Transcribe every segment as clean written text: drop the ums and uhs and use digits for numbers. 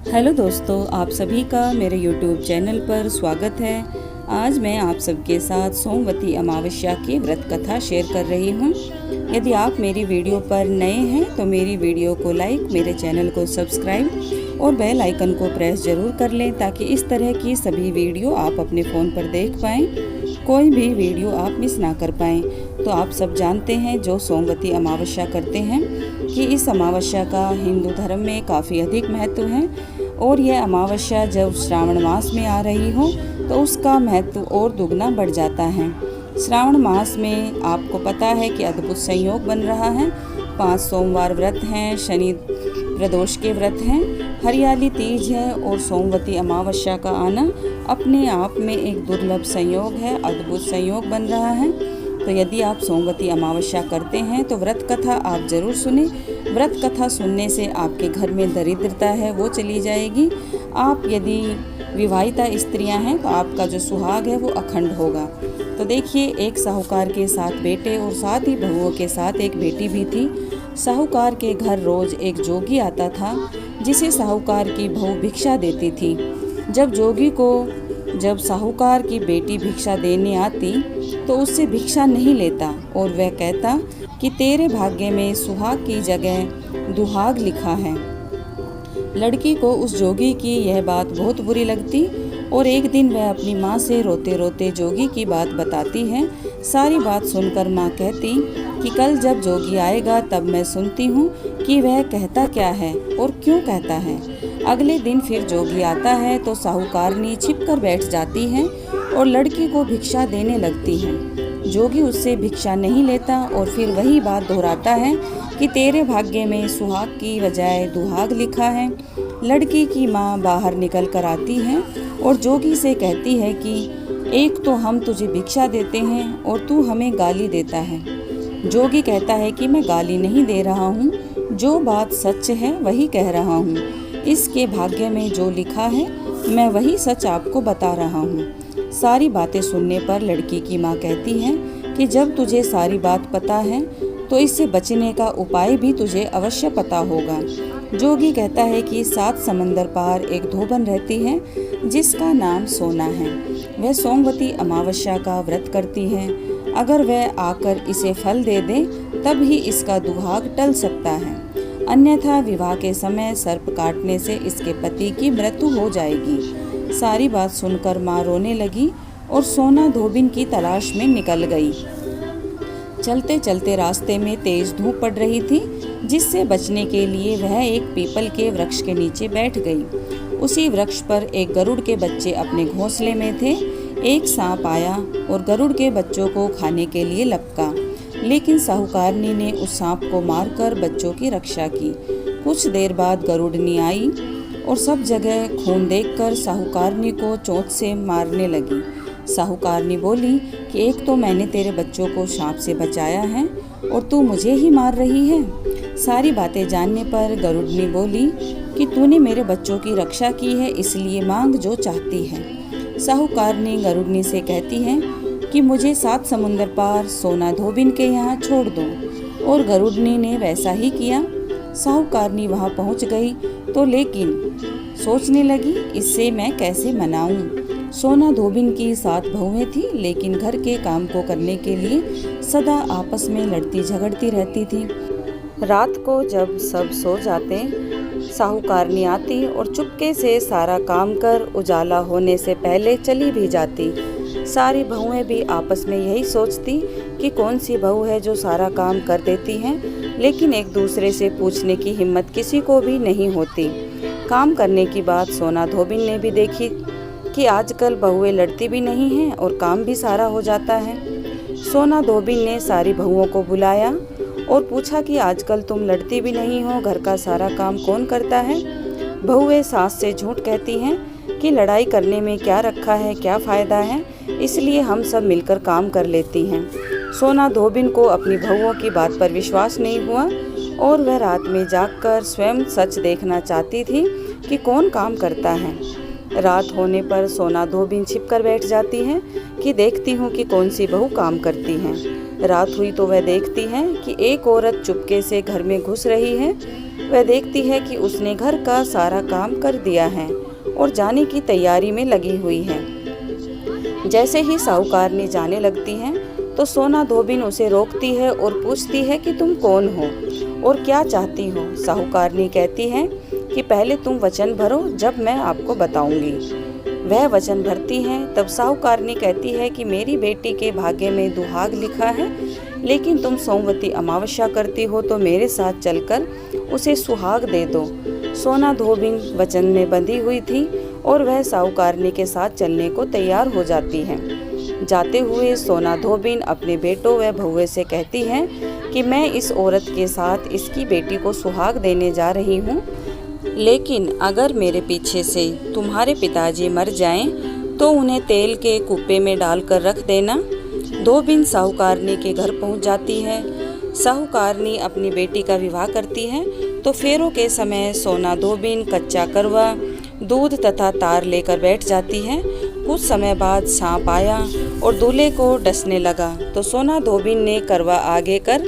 Hello दोस्तों, आप सभी का मेरे YouTube चैनल पर स्वागत है। आज मैं आप सबके साथ सोमवती अमावस्या की व्रत कथा शेयर कर रही हूँ। यदि आप मेरी वीडियो पर नए हैं तो मेरी वीडियो को लाइक, मेरे चैनल को सब्सक्राइब और बेल आइकन को प्रेस ज़रूर कर लें ताकि इस तरह की सभी वीडियो आप अपने फ़ोन पर देख पाएँ, कोई भी वीडियो आप मिस ना कर पाएँ। तो आप सब जानते हैं जो सोमवती अमावस्या करते हैं कि इस अमावस्या का हिंदू धर्म में काफ़ी अधिक महत्व है और यह अमावस्या जब श्रावण मास में आ रही हो तो उसका महत्व और दुगना बढ़ जाता है। श्रावण मास में आपको पता है कि अद्भुत संयोग बन रहा है। 5 सोमवार व्रत हैं, शनि प्रदोष के व्रत हैं, हरियाली तीज है और सोमवती अमावस्या का आना अपने आप में एक दुर्लभ संयोग है, अद्भुत संयोग बन रहा है। तो यदि आप सोमवती अमावस्या करते हैं तो व्रत कथा आप ज़रूर सुने। व्रत कथा सुनने से आपके घर में दरिद्रता है वो चली जाएगी। आप यदि विवाहिता स्त्रियां हैं तो आपका जो सुहाग है वो अखंड होगा। तो देखिए, एक साहूकार के 7 बेटे और 7 ही बहुओं के साथ एक बेटी भी थी। साहूकार के घर रोज़ एक जोगी आता था जिसे साहूकार की बहू भिक्षा देती थी। जब साहूकार की बेटी भिक्षा देने आती तो उससे भिक्षा नहीं लेता और वह कहता कि तेरे भाग्य में सुहाग की जगह दुहाग लिखा है। लड़की को उस जोगी की यह बात बहुत बुरी लगती और एक दिन वह अपनी माँ से रोते रोते जोगी की बात बताती है। सारी बात सुनकर माँ कहती कि कल जब जोगी आएगा तब मैं सुनती हूँ कि वह कहता क्या है और क्यों कहता है। अगले दिन फिर जोगी आता है तो साहूकारनी छिप कर बैठ जाती है और लड़की को भिक्षा देने लगती है। जोगी उससे भिक्षा नहीं लेता और फिर वही बात दोहराता है कि तेरे भाग्य में सुहाग की बजाय दुहाग लिखा है। लड़की की माँ बाहर निकल कर आती है और जोगी से कहती है कि एक तो हम तुझे भिक्षा देते हैं और तू हमें गाली देता है। जोगी कहता है कि मैं गाली नहीं दे रहा हूँ, जो बात सच है वही कह रहा हूँ। इसके भाग्य में जो लिखा है मैं वही सच आपको बता रहा हूँ। सारी बातें सुनने पर लड़की की माँ कहती है कि जब तुझे सारी बात पता है तो इससे बचने का उपाय भी तुझे अवश्य पता होगा। जोगी कहता है कि 7 समंदर पार एक धोबन रहती है जिसका नाम सोना है। वह सोमवती अमावस्या का व्रत करती है। अगर वह आकर इसे फल दे दे तब ही इसका दुहाग टल सकता है, अन्यथा विवाह के समय सर्प काटने से इसके पति की मृत्यु हो जाएगी। सारी बात सुनकर माँ रोने लगी और सोना धोबिन की तलाश में निकल गई। चलते चलते रास्ते में तेज धूप पड़ रही थी जिससे बचने के लिए वह एक पीपल के वृक्ष के नीचे बैठ गई। उसी वृक्ष पर एक गरुड़ के बच्चे अपने घोंसले में थे। एक सांप आया और गरुड़ के बच्चों को खाने के लिए लपका, लेकिन साहूकारनी ने उस सांप को मारकर बच्चों की रक्षा की। कुछ देर बाद गरुड़नी आई और सब जगह खून देखकर साहूकारनी को चोंच से मारने लगी। साहूकारनी बोली कि एक तो मैंने तेरे बच्चों को सांप से बचाया है और तू मुझे ही मार रही है। सारी बातें जानने पर गरुड़नी बोली कि तूने मेरे बच्चों की रक्षा की है, इसलिए मांग जो चाहती है। साहूकारनी गरुड़नी से कहती है कि मुझे 7 समुंदर पार सोना धोबिन के यहाँ छोड़ दो और गरुड़नी ने वैसा ही किया। साहूकारनी वहाँ पहुँच गई तो लेकिन सोचने लगी इससे मैं कैसे मनाऊं। सोना धोबिन की 7 बहुएं थी लेकिन घर के काम को करने के लिए सदा आपस में लड़ती झगड़ती रहती थी। रात को जब सब सो जाते साहूकारनी आती और चुपके से सारा काम कर उजाला होने से पहले चली भी जाती। सारी बहुएं भी आपस में यही सोचती कि कौन सी बहू है जो सारा काम कर देती है, लेकिन एक दूसरे से पूछने की हिम्मत किसी को भी नहीं होती। काम करने की बात सोना धोबिन ने भी देखी कि आजकल बहुएं लड़ती भी नहीं हैं और काम भी सारा हो जाता है। सोना धोबिन ने सारी बहुओं को बुलाया और पूछा कि आजकल तुम लड़ती भी नहीं हो, घर का सारा काम कौन करता है। बहुएं सास से झूठ कहती हैं कि लड़ाई करने में क्या रखा है, क्या फ़ायदा है, इसलिए हम सब मिलकर काम कर लेती हैं। सोना धोबिन को अपनी बहुओं की बात पर विश्वास नहीं हुआ और वह रात में जागकर स्वयं सच देखना चाहती थी कि कौन काम करता है। रात होने पर सोना धोबिन छिपकर बैठ जाती है कि देखती हूँ कि कौन सी बहू काम करती है। रात हुई तो वह देखती है कि एक औरत चुपके से घर में घुस रही है वह देखती है कि उसने घर का सारा काम कर दिया है और जाने की तैयारी में लगी हुई है। जैसे ही साहूकारनी जाने लगती है तो सोना धोबिन उसे रोकती है और पूछती है कि तुम कौन हो और क्या चाहती हो। साहूकारनी कहती है कि पहले तुम वचन भरो, जब मैं आपको बताऊंगी। वह वचन भरती है। तब साहूकारनी कहती है कि मेरी बेटी के भाग्य में दुहाग लिखा है, लेकिन तुम सोमवती अमावस्या करती हो तो मेरे साथ चलकर उसे सुहाग दे दो। सोना धोबिन वचन में बंधी हुई थी और वह साहूकारनी के साथ चलने को तैयार हो जाती है। जाते हुए सोना धोबिन अपने बेटों व बहुए से कहती है कि मैं इस औरत के साथ इसकी बेटी को सुहाग देने जा रही हूँ, लेकिन अगर मेरे पीछे से तुम्हारे पिताजी मर जाएं तो उन्हें तेल के कुप्पे में डालकर रख देना। धोबिन साहूकारनी के घर पहुँच जाती है। साहूकारनी अपनी बेटी का विवाह करती है तो फेरों के समय सोना धोबिन कच्चा करवा, दूध तथा तार लेकर बैठ जाती है। कुछ समय बाद सांप आया और दूल्हे को डसने लगा तो सोना धोबिन ने करवा आगे कर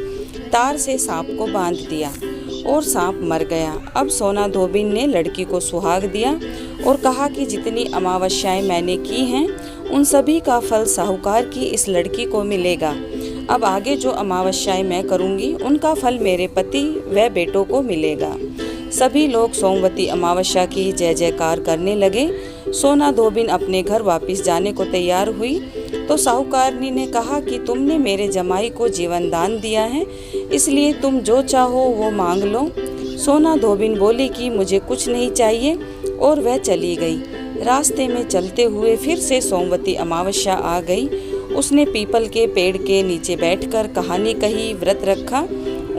तार से सांप को बांध दिया और सांप मर गया। अब सोना धोबिन ने लड़की को सुहाग दिया और कहा कि जितनी अमावस्याएं मैंने की हैं उन सभी का फल साहूकार की इस लड़की को मिलेगा। अब आगे जो अमावस्याएं मैं करूंगी उनका फल मेरे पति व बेटों को मिलेगा। सभी लोग सोमवती अमावस्या की जय जयकार करने लगे। सोना धोबिन अपने घर वापस जाने को तैयार हुई तो साहूकारनी ने कहा कि तुमने मेरे जमाई को जीवन दान दिया है, इसलिए तुम जो चाहो वो मांग लो। सोना धोबिन बोली कि मुझे कुछ नहीं चाहिए और वह चली गई। रास्ते में चलते हुए फिर से सोमवती अमावस्या आ गई। उसने पीपल के पेड़ के नीचे बैठकर कहानी कही, व्रत रखा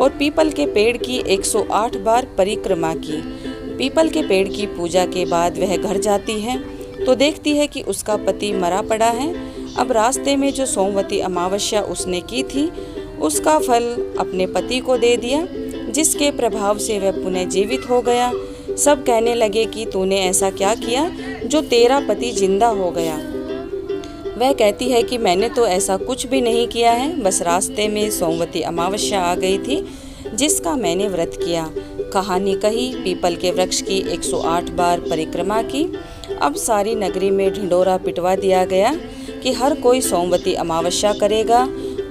और पीपल के पेड़ की 108 बार परिक्रमा की। पीपल के पेड़ की पूजा के बाद वह घर जाती है तो देखती है कि उसका पति मरा पड़ा है। अब रास्ते में जो सोमवती अमावस्या उसने की थी उसका फल अपने पति को दे दिया, जिसके प्रभाव से वह पुनः जीवित हो गया। सब कहने लगे कि तूने ऐसा क्या किया जो तेरा पति जिंदा हो गया। वह कहती है कि मैंने तो ऐसा कुछ भी नहीं किया है, बस रास्ते में सोमवती अमावस्या आ गई थी जिसका मैंने व्रत किया। कहानी कही, पीपल के वृक्ष की 108 बार परिक्रमा की। अब सारी नगरी में ढिंढोरा पिटवा दिया गया कि हर कोई सोमवती अमावस्या करेगा,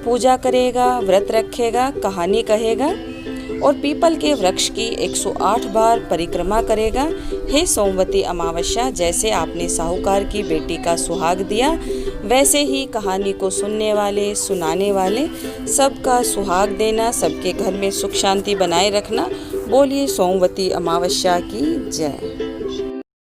पूजा करेगा, व्रत रखेगा, कहानी कहेगा और पीपल के वृक्ष की 108 बार परिक्रमा करेगा। हे सोमवती अमावस्या, जैसे आपने साहूकार की बेटी का सुहाग दिया, वैसे ही कहानी को सुनने वाले, सुनाने वाले सबका सुहाग देना, सबके घर में सुख शांति बनाए रखना। बोलिए सोमवती अमावस्या की जय।